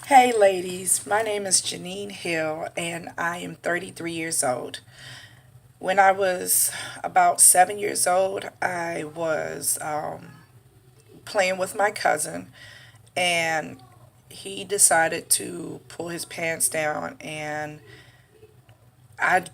Hey ladies, my name is Janine Hill and I am 33 years old. When I was about 7 years old, I was playing with my cousin and he decided to pull his pants down, and I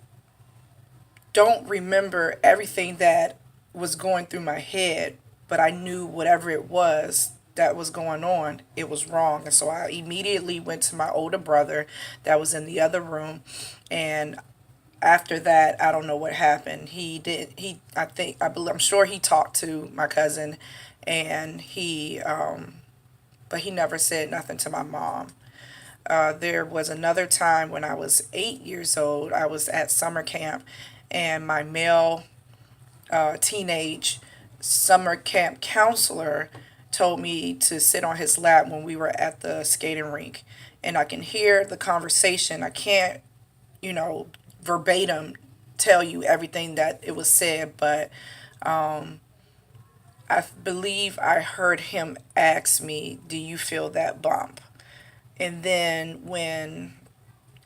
don't remember everything that was going through my head, but I knew whatever it was that was going on, it was wrong. And so I immediately went to my older brother that was in the other room, and after that, I don't know what happened. I think, I'm sure he talked to my cousin, and but he never said nothing to my mom. There was another time when I was 8 years old. I was at summer camp, and my male teenage summer camp counselor told me to sit on his lap when we were at the skating rink. And I can hear the conversation. I can't, you know, verbatim tell you everything that it was said, but I believe I heard him ask me, "Do you feel that bump?" And then when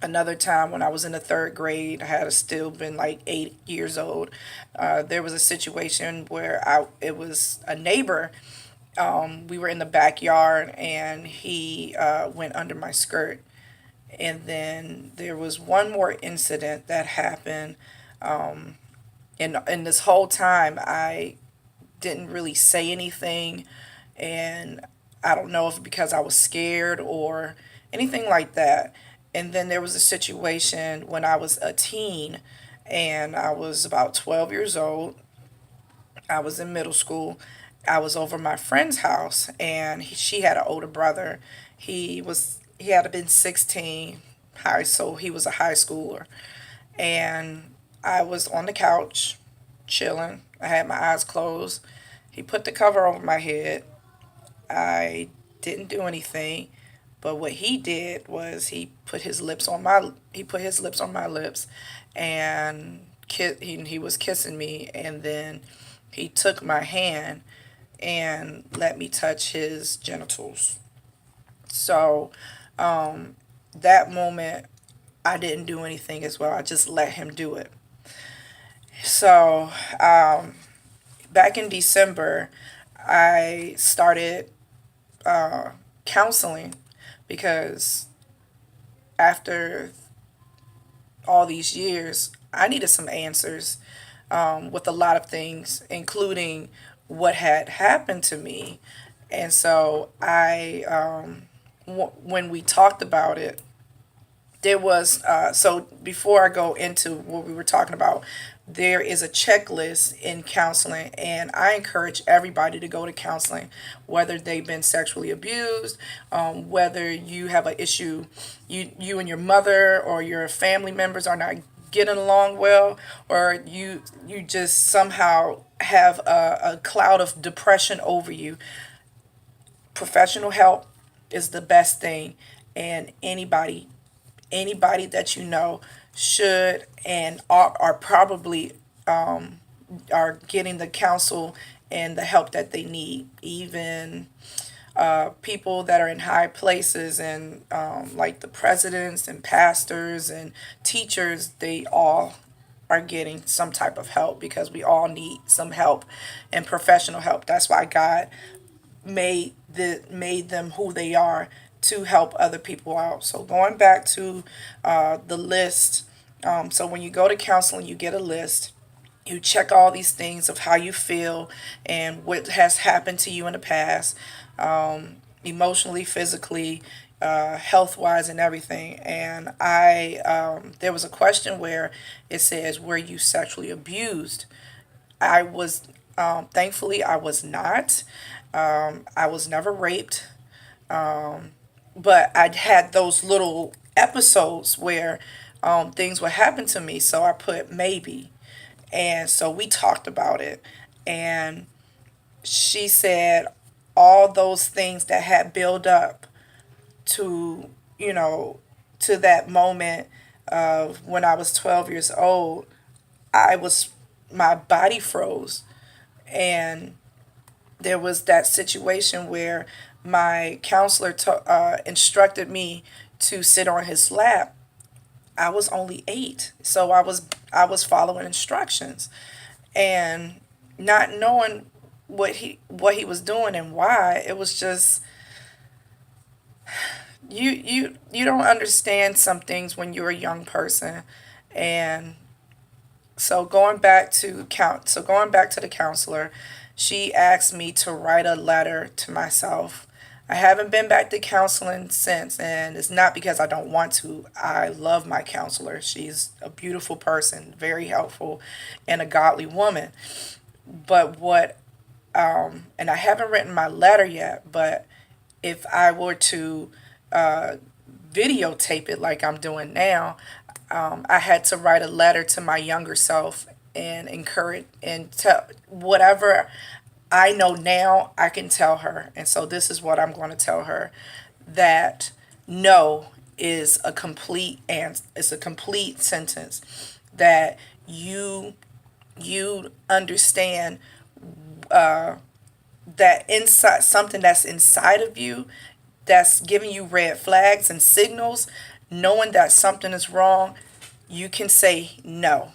another time when I was in the third grade, I had still been like 8 years old. There was a situation where it was a neighbor. We were in the backyard, and he went under my skirt. And then there was one more incident that happened. And this whole time, I didn't really say anything. And I don't know if because I was scared or anything like that. And then there was a situation when I was a teen and I was about 12 years old. I was in middle school. I was over my friend's house, and she had an older brother. He had been 16, so he was a high schooler. And I was on the couch chilling. I had my eyes closed. He put the cover over my head. I didn't do anything, but what he did was he put his lips on my lips, and he was kissing me, and then he took my hand and let me touch his genitals. So that moment, I didn't do anything as well. I just let him do it. So back in December, I started counseling because after all these years, I needed some answers with a lot of things, including what had happened to me. And so when we talked about it, there was so before I go into what we were talking about, there is a checklist in counseling, and I encourage everybody to go to counseling, whether they've been sexually abused, whether you have an issue, you and your mother or your family members are not getting along well, or you just somehow have a cloud of depression over you. Professional help is the best thing, and anybody that you know should and are probably are getting the counsel and the help that they need. Even people that are in high places, and like the presidents and pastors and teachers, they all are getting some type of help because we all need some help and professional help. That's why God made them who they are, to help other people out. So going back to the list, so when you go to counseling, you get a list. You check all these things of how you feel and what has happened to you in the past, emotionally, physically, health wise, and everything. And there was a question where it says, "Were you sexually abused?" I was, thankfully, I was not. I was never raped, but I'd had those little episodes where things would happen to me. So I put maybe. And so we talked about it. And she said all those things that had built up to, you know, to that moment of when I was 12 years old, I was, my body froze. And there was that situation where my counselor instructed me to sit on his lap, I was only 8, so I was following instructions and not knowing what he was doing and why. It was just you don't understand some things when you're a young person. And going back to the counselor, she asked me to write a letter to myself. I haven't been back to counseling since, and it's not because I don't want to. I love my counselor. She's a beautiful person, very helpful, and a godly woman. But and I haven't written my letter yet, but if I were to uh, videotape it like I'm doing now, I had to write a letter to my younger self and encourage and tell whatever I know now, I can tell her. And so this is what I'm going to tell her, that no is a complete and it's a complete sentence, that you you understand that inside something that's inside of you that's giving you red flags and signals, knowing that something is wrong, you can say no.